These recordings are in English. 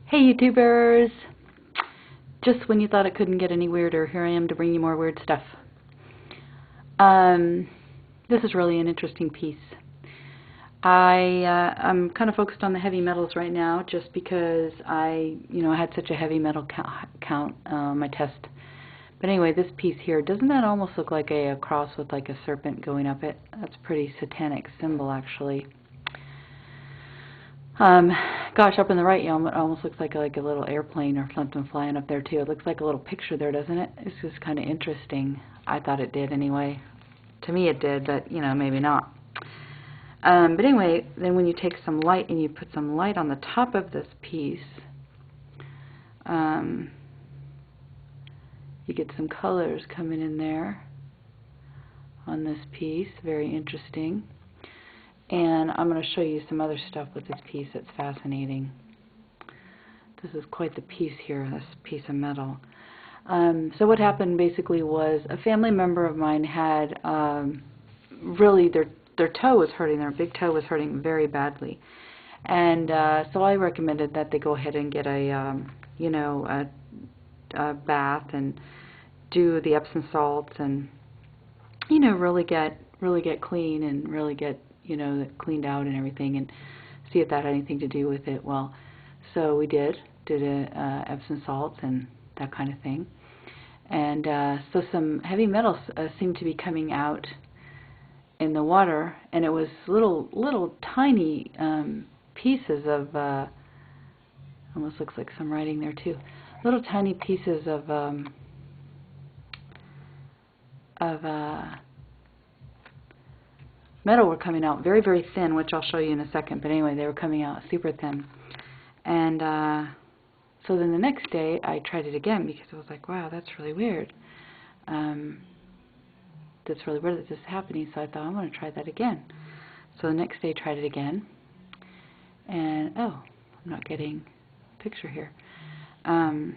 Hey YouTubers! Just when you thought it couldn't get any weirder, here I am to bring you more weird stuff. This is really an interesting piece. I'm kind of focused on the heavy metals right now just because I had such a heavy metal count on my test. But anyway, this piece here, doesn't that almost look like a cross with like a serpent going up it? That's a pretty satanic symbol actually. Gosh, up in the right, it almost looks like a little airplane or something flying up there too. It looks like a little picture there, doesn't it? It's just kind of interesting. I thought it did anyway. To me it did, but maybe not. But anyway, then when you take some light and you put some light on the top of this piece, you get some colors coming in there on this piece. Very interesting. And I'm going to show you some other stuff with this piece that's fascinating. This is quite the piece here, this piece of metal. So what happened basically was a family member of mine had really their toe was hurting, their big toe was hurting very badly. And so I recommended that they go ahead and get a bath and do the Epsom salts and really get clean and really get cleaned out and everything, and see if that had anything to do with it. Well, so we did Epsom salts and that kind of thing, and so some heavy metals seemed to be coming out in the water, and it was little tiny pieces of almost looks like some writing there too, little tiny pieces of metal were coming out very, very thin, which I'll show you in a second. But anyway, they were coming out super thin. And so then the next day I tried it again because I was like, wow, that's really weird. That's really weird that this is happening. So I thought, I'm going to try that again. So the next day I tried it again. And, oh, I'm not getting a picture here. So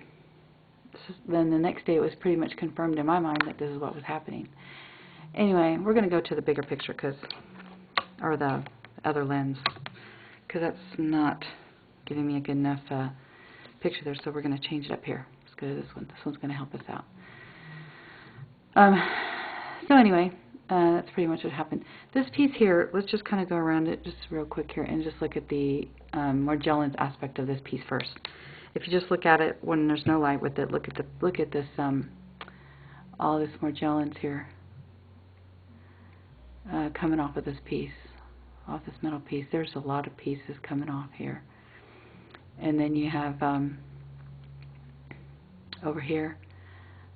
then the next day it was pretty much confirmed in my mind that this is what was happening. Anyway, we're going to go to the bigger picture, or the other lens, because that's not giving me a good enough picture there, so we're going to change it up here. Let's go to this one. This one's going to help us out. So anyway, that's pretty much what happened. This piece here, let's just kind of go around it just real quick here and just look at the Morgellons aspect of this piece first. If you just look at it when there's no light with it, look at this all this Morgellons here. Coming off of this piece, off this metal piece. There's a lot of pieces coming off here. And then you have over here,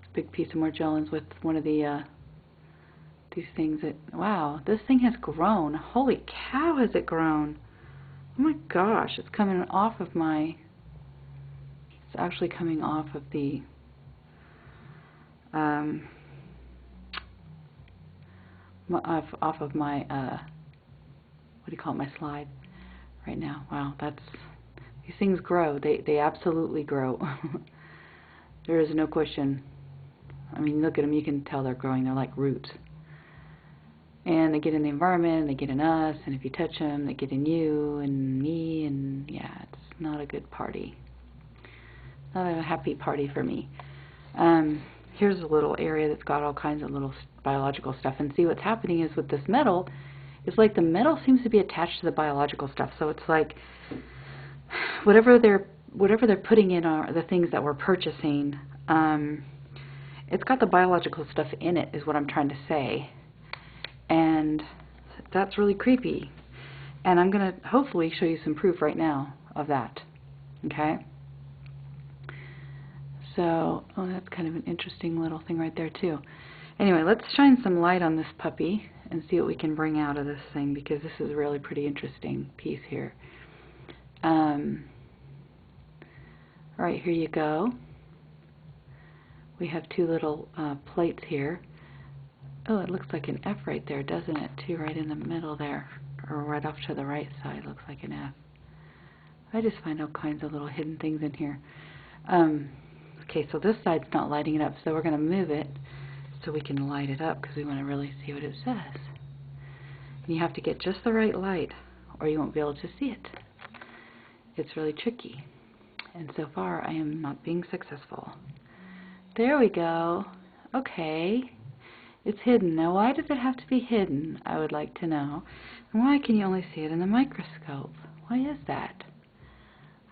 this big piece of Morgellons with one of the these things that, wow, this thing has grown. Holy cow, has it grown. Oh my gosh, it's coming off of my, it's actually coming off of the off of my what do you call it, my slide right now. Wow, these things grow. They absolutely grow. There is no question. I mean, look at them, you can tell they're growing. They're like roots, and they get in the environment and they get in us, and if you touch them they get in you and me, and yeah, it's not a good party. It's not a happy party for me. Here's a little area that's got all kinds of little biological stuff, and see what's happening is with this metal, it's like the metal seems to be attached to the biological stuff. So it's like whatever they're putting in are the things that we're purchasing. It's got the biological stuff in it, is what I'm trying to say, and that's really creepy. And I'm going to hopefully show you some proof right now of that. Okay. So, oh, that's kind of an interesting little thing right there too. Anyway, let's shine some light on this puppy and see what we can bring out of this thing, because this is a really pretty interesting piece here. Alright, here you go. We have two little plates here. Oh, it looks like an F right there, doesn't it, too, right in the middle there, or right off to the right side looks like an F. I just find all kinds of little hidden things in here. Okay, so this side's not lighting it up, so we're going to move it so we can light it up, because we want to really see what it says. And you have to get just the right light, or you won't be able to see it. It's really tricky. And so far, I am not being successful. There we go. Okay. It's hidden. Now, why does it have to be hidden? I would like to know. And why can you only see it in the microscope? Why is that?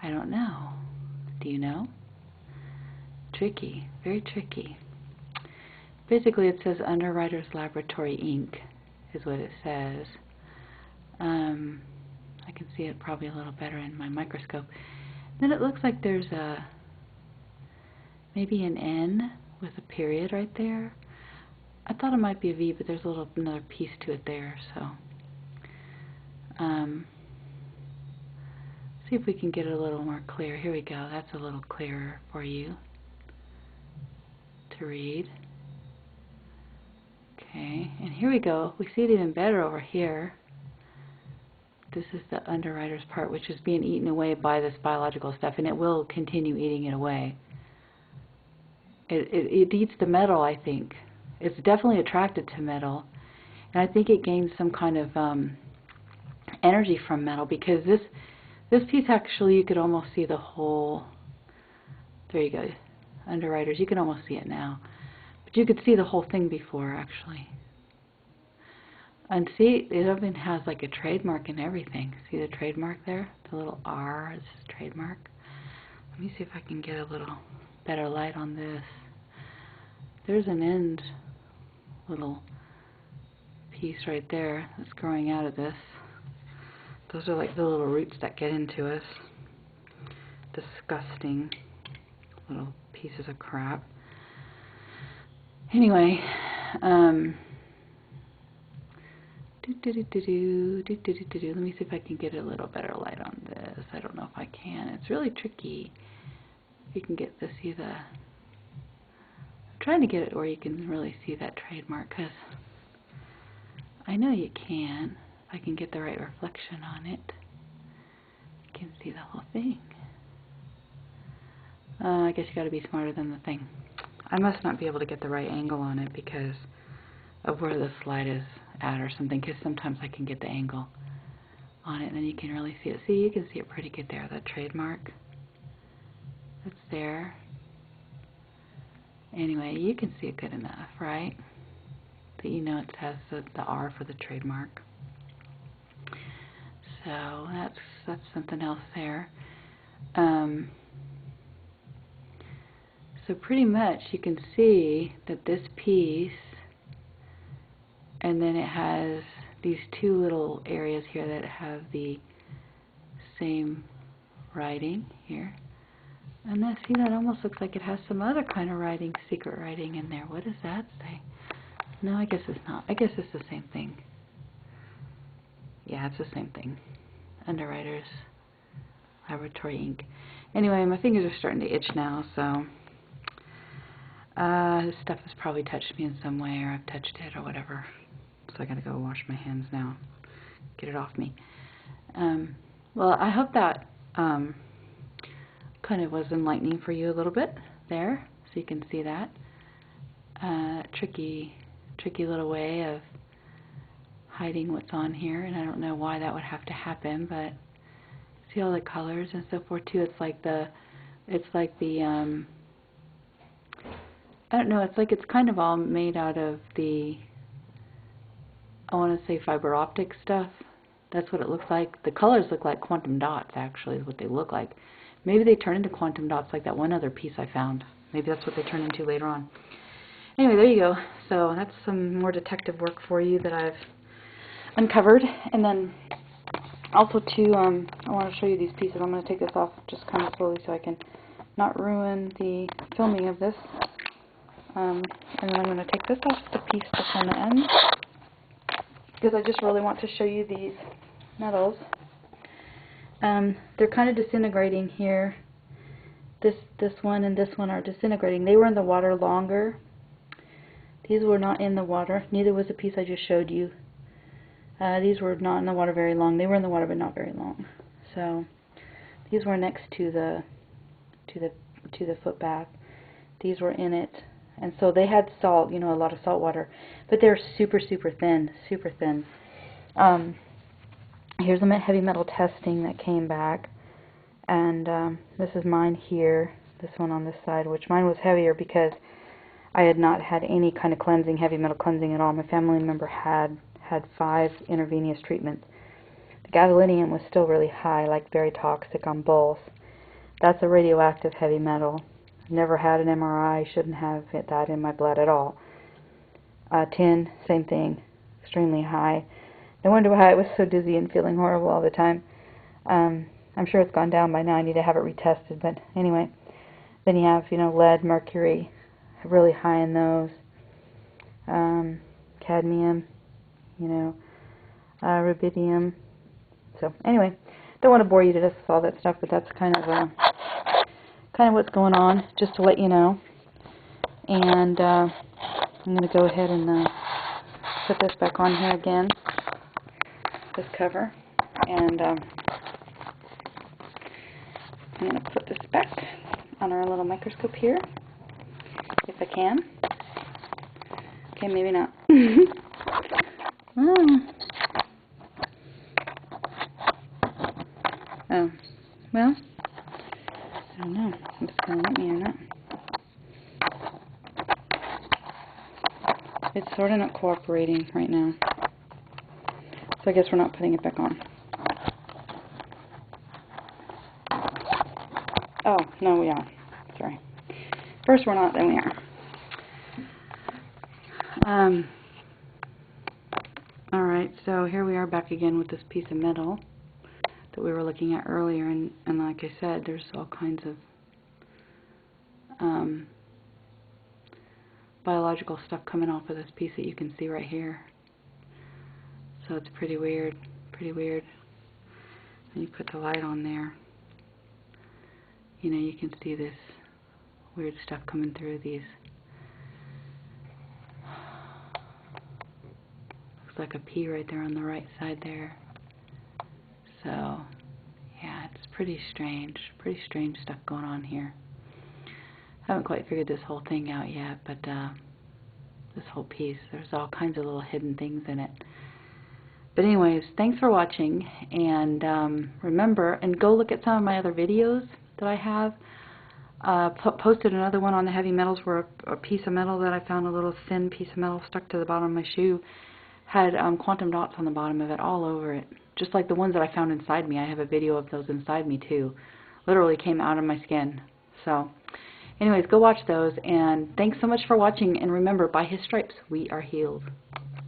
I don't know. Do you know? Tricky. Very tricky. Basically, it says Underwriter's Laboratory Inc. is what it says. I can see it probably a little better in my microscope. Then it looks like there's maybe an N with a period right there. I thought it might be a V, but there's another piece to it there. So, see if we can get it a little more clear. Here we go. That's a little clearer for you to read. Okay, and here we go. We see it even better over here. This is the underwriter's part, which is being eaten away by this biological stuff, and it will continue eating it away. It eats the metal, I think. It's definitely attracted to metal, and I think it gains some kind of energy from metal, because this piece actually, you could almost see the whole. There you go, underwriters. You can almost see it now, but you could see the whole thing before, actually. And see, it even has like a trademark and everything. See the trademark there? The little R is trademark. Let me see if I can get a little better light on this. There's an end little piece right there that's growing out of this. Those are like the little roots that get into us. Disgusting little pieces of crap. Anyway, let me see if I can get a little better light on this. I don't know if I can. It's really tricky. You can get to see the. I'm trying to get it where you can really see that trademark, because I know you can. If I can get the right reflection on it, you can see the whole thing. I guess you got to be smarter than the thing. I must not be able to get the right angle on it because of where the slide is at or something, because sometimes I can get the angle on it and then you can really see it. See, you can see it pretty good there, that trademark. It's there. Anyway, you can see it good enough, right? That you know it has the R for the trademark. So that's something else there. So pretty much you can see that this piece, and then it has these two little areas here that have the same writing here. And then see, that almost looks like it has some other kind of writing, secret writing in there. What does that say? No, I guess it's not. I guess it's the same thing. Yeah, it's the same thing. Underwriters Laboratory Inc. Anyway, my fingers are starting to itch now, so this stuff has probably touched me in some way, or I've touched it, or whatever. So I gotta go wash my hands now. Get it off me. Well, I hope that kind of was enlightening for you a little bit there, so you can see that. Tricky little way of hiding what's on here, and I don't know why that would have to happen, but see all the colors and so forth too. It's like the I don't know, it's like it's kind of all made out of the, I want to say fiber optic stuff. That's what it looks like. The colors look like quantum dots, actually, is what they look like. Maybe they turn into quantum dots like that one other piece I found. Maybe that's what they turn into later on. Anyway, there you go. So that's some more detective work for you that I've uncovered. And then also too, I want to show you these pieces. I'm going to take this off just kind of slowly so I can not ruin the filming of this. And then I'm going to take this off the piece that's on the end, because I just really want to show you these metals. They're kind of disintegrating here. This one and this one are disintegrating. They were in the water longer. These were not in the water. Neither was the piece I just showed you. These were not in the water very long. They were in the water, but not very long. So these were next to the foot bath. These were in it. And so they had salt, you know, a lot of salt water, but they're super, super thin, super thin. Here's the heavy metal testing that came back, And this is mine here, this one on this side, which mine was heavier because I had not had any kind of cleansing, heavy metal cleansing at all. My family member had 5 intravenous treatments. The gadolinium was still really high, like very toxic on both. That's a radioactive heavy metal. Never had an MRI, shouldn't have that in my blood at all. Tin, same thing, extremely high. No wonder why I was so dizzy and feeling horrible all the time. I'm sure it's gone down by now. I need to have it retested, but anyway. Then you have, lead, mercury, really high in those. Cadmium, rubidium. So anyway, don't want to bore you to death with all that stuff, but that's kind of what's going on, just to let you know. And I'm going to go ahead and put this back on here again, this cover, and I'm going to put this back on our little microscope here, if I can. Okay, maybe not. Oh, well, I don't know if it's going to let me or not. It's sort of not cooperating right now. So I guess we're not putting it back on. Oh, no, we are. Sorry. First we're not, then we are. Alright, so here we are back again with this piece of metal that we were looking at earlier, and like I said, there's all kinds of biological stuff coming off of this piece that you can see right here. So it's pretty weird, And you put the light on there, you can see this weird stuff coming through these. Looks like a P right there on the right side there. So, yeah, it's pretty strange stuff going on here. Haven't quite figured this whole thing out yet, but this whole piece, there's all kinds of little hidden things in it. But anyways, thanks for watching, and remember, and go look at some of my other videos that I have. Posted another one on the heavy metals where a piece of metal that I found, a little thin piece of metal stuck to the bottom of my shoe, had quantum dots on the bottom of it, all over it. Just like the ones that I found inside me. I have a video of those inside me too. Literally came out of my skin. So, anyways, go watch those, and thanks so much for watching, and remember, by His stripes we are healed.